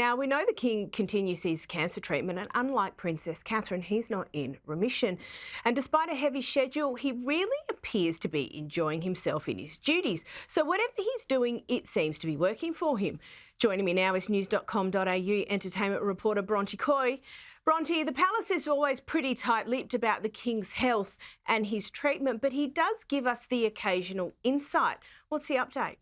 Now, we know the King continues his cancer treatment, and unlike Princess Catherine, he's not in remission. And despite a heavy schedule, he really appears to be enjoying himself in his duties. So whatever he's doing, it seems to be working for him. Joining me now is news.com.au entertainment reporter Bronte Coy. Bronte, the palace is always pretty tight-lipped about the King's health and his treatment, but he does give us the occasional insight. What's the update?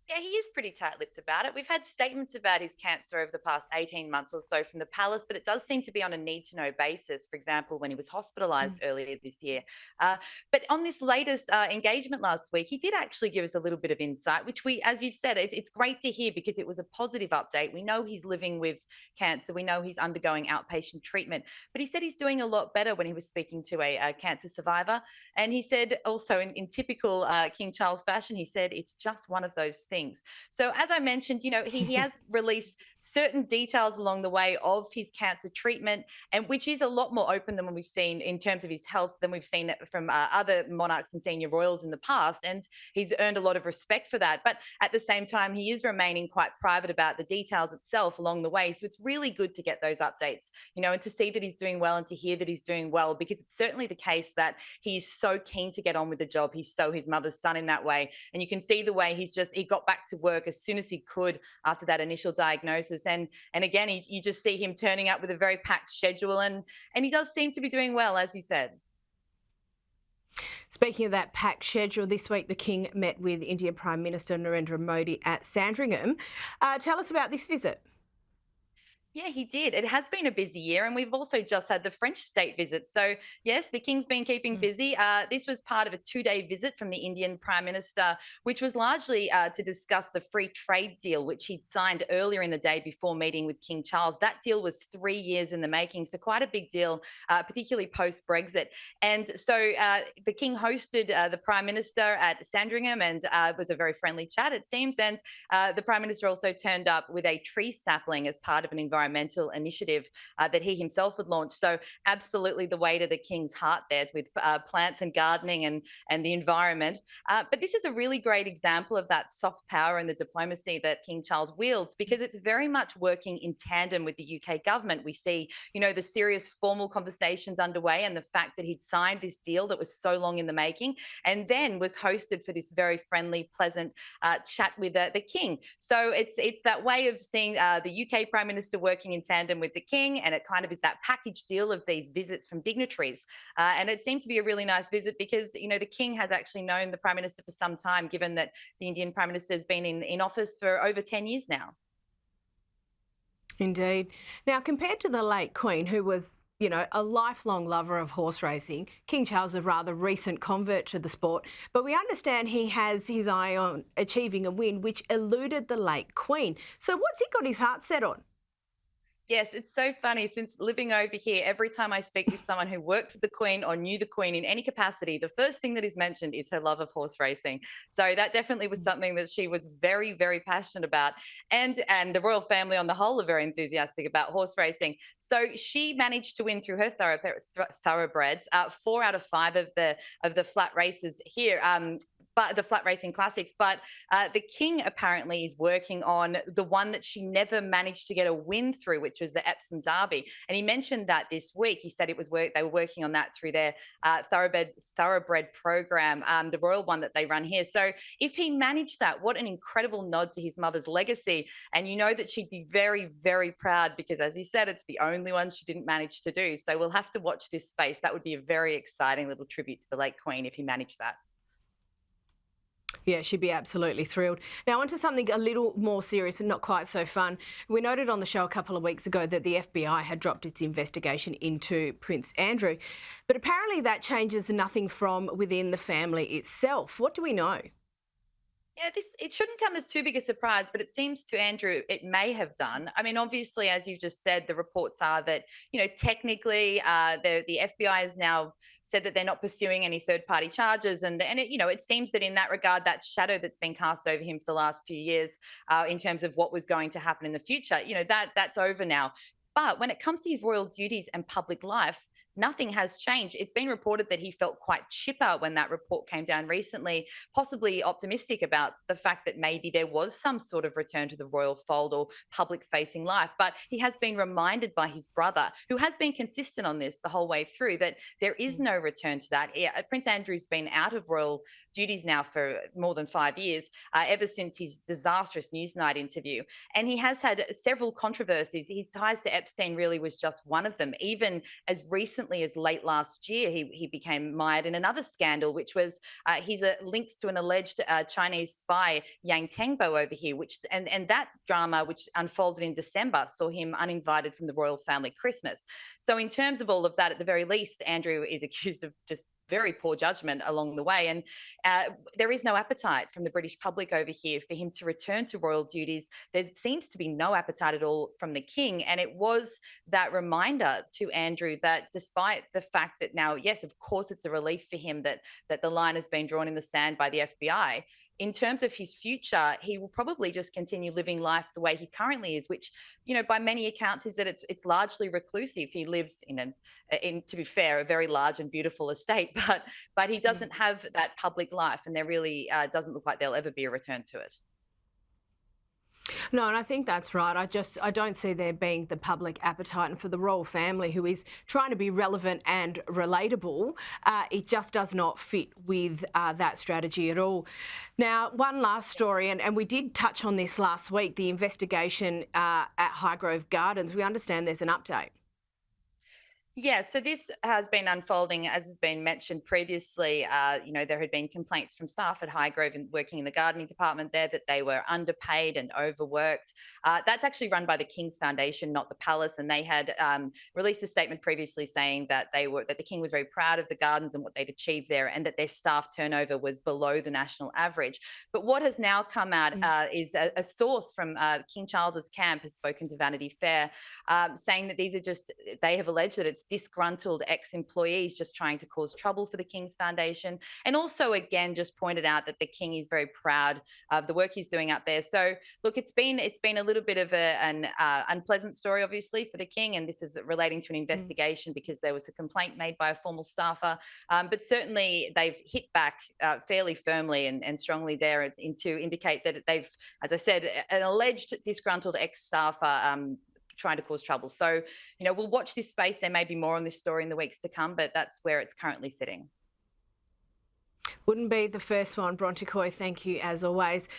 Yeah, he is pretty tight-lipped about it. We've had statements about his cancer over the past 18 months or so from the palace, but it does seem to be on a need-to-know basis. For example, when he was hospitalised earlier this year. But on this latest engagement last week, he did actually give us a little bit of insight, which we, as you've said, it's great to hear because it was a positive update. We know he's living with cancer. We know he's undergoing outpatient treatment, but he said he's doing a lot better when he was speaking to a cancer survivor. And he said also in typical King Charles fashion, he said it's just one of those things. So as I mentioned, he has released certain details along the way of his cancer treatment, and which is a lot more open than what we've seen in terms of his health than we've seen it from other monarchs and senior royals in the past. And he's earned a lot of respect for that. But at the same time, he is remaining quite private about the details itself along the way. So it's really good to get those updates, and to see that he's doing well and to hear that he's doing well, because it's certainly the case that he's so keen to get on with the job. He's so his mother's son in that way. And you can see the way he got back to work as soon as he could after that initial diagnosis. And again, you just see him turning up with a very packed schedule, and he does seem to be doing well, as he said. Speaking of that packed schedule, this week the King met with Indian Prime Minister Narendra Modi at Sandringham. Tell us about this visit. Yeah, he did. It has been a busy year, and we've also just had the French state visit. So, yes, the King's been keeping busy. This was part of a 2-day visit from the Indian Prime Minister, which was largely to discuss the free trade deal, which he'd signed earlier in the day before meeting with King Charles. That deal was 3 years in the making, so quite a big deal, particularly post Brexit. And so the King hosted the Prime Minister at Sandringham, and it was a very friendly chat, it seems. And the Prime Minister also turned up with a tree sapling as part of an environmental initiative that he himself had launched. So absolutely the way to the King's heart there with plants and gardening and the environment. But this is a really great example of that soft power and the diplomacy that King Charles wields, because it's very much working in tandem with the UK government. We see, the serious formal conversations underway, and the fact that he'd signed this deal that was so long in the making, and then was hosted for this very friendly, pleasant chat with the King. So it's that way of seeing the UK Prime Minister working in tandem with the King, and it kind of is that package deal of these visits from dignitaries. And it seemed to be a really nice visit because, the King has actually known the Prime Minister for some time, given that the Indian Prime Minister has been in office for over 10 years now. Indeed. Now, compared to the late Queen, who was a lifelong lover of horse racing, King Charles is a rather recent convert to the sport, but we understand he has his eye on achieving a win which eluded the late Queen. So what's he got his heart set on? Yes, it's so funny. Since living over here, every time I speak with someone who worked with the Queen or knew the Queen in any capacity, the first thing that is mentioned is her love of horse racing. So that definitely was something that she was very, very passionate about. And the royal family on the whole are very enthusiastic about horse racing. So she managed to win through her thoroughbreds 4 out of 5 of the flat races here. But the flat racing classics. But the King apparently is working on the one that she never managed to get a win through, which was the Epsom Derby. And he mentioned that this week. He said they were working on that through their thoroughbred program, the royal one that they run here. So if he managed that, what an incredible nod to his mother's legacy. And you know that she'd be very, very proud because, as he said, it's the only one she didn't manage to do. So we'll have to watch this space. That would be a very exciting little tribute to the late Queen if he managed that. Yeah, she'd be absolutely thrilled. Now, onto something a little more serious and not quite so fun. We noted on the show a couple of weeks ago that the FBI had dropped its investigation into Prince Andrew, but apparently that changes nothing from within the family itself. What do we know? Yeah, it shouldn't come as too big a surprise, but it seems to Andrew it may have done. I mean, obviously, as you've just said, the reports are that technically the FBI has now said that they're not pursuing any third-party charges, and it seems that in that regard, that shadow that's been cast over him for the last few years, in terms of what was going to happen in the future, that's over now. But when it comes to his royal duties and public life, nothing has changed. It's been reported that he felt quite chipper when that report came down recently, possibly optimistic about the fact that maybe there was some sort of return to the royal fold or public facing life. But he has been reminded by his brother, who has been consistent on this the whole way through, that there is no return to that. Prince Andrew's been out of royal duties now for more than 5 years, ever since his disastrous Newsnight interview. And he has had several controversies. His ties to Epstein really was just one of them. Even as recently as late last year, he became mired in another scandal, which was his links to an alleged Chinese spy, Yang Tengbo, over here, and that drama, which unfolded in December, saw him uninvited from the royal family Christmas. So in terms of all of that, at the very least, Andrew is accused of just very poor judgment along the way. And there is no appetite from the British public over here for him to return to royal duties. There seems to be no appetite at all from the king. And it was that reminder to Andrew that despite the fact that now, yes, of course, it's a relief for him that the line has been drawn in the sand by the FBI, in terms of his future, he will probably just continue living life the way he currently is, which, by many accounts, is that it's largely reclusive. He lives in, to be fair, a very large and beautiful estate, but he doesn't have that public life, and there really doesn't look like there'll ever be a return to it. No, and I think that's right. I don't see there being the public appetite, and for the royal family, who is trying to be relevant and relatable, it just does not fit with that strategy at all. Now, one last story, and we did touch on this last week, the investigation at Highgrove Gardens. We understand there's an update. Yeah, so this has been unfolding, as has been mentioned previously. There had been complaints from staff at Highgrove and working in the gardening department there that they were underpaid and overworked. That's actually run by the King's Foundation, not the Palace, and they had released a statement previously saying that the King was very proud of the gardens and what they'd achieved there, and that their staff turnover was below the national average. But what has now come out is a source from King Charles's camp has spoken to Vanity Fair, saying that they have alleged that it's disgruntled ex-employees just trying to cause trouble for the King's Foundation, and also again just pointed out that the King is very proud of the work he's doing up there. So look, it's been a little bit of an unpleasant story, obviously, for the King, and this is relating to an investigation because there was a complaint made by a former staffer, but certainly they've hit back fairly firmly and strongly there to indicate that they've, as I said, an alleged disgruntled ex-staffer trying to cause trouble. So, we'll watch this space. There may be more on this story in the weeks to come, but that's where it's currently sitting. Wouldn't be the first one. Bronte Coy, thank you as always.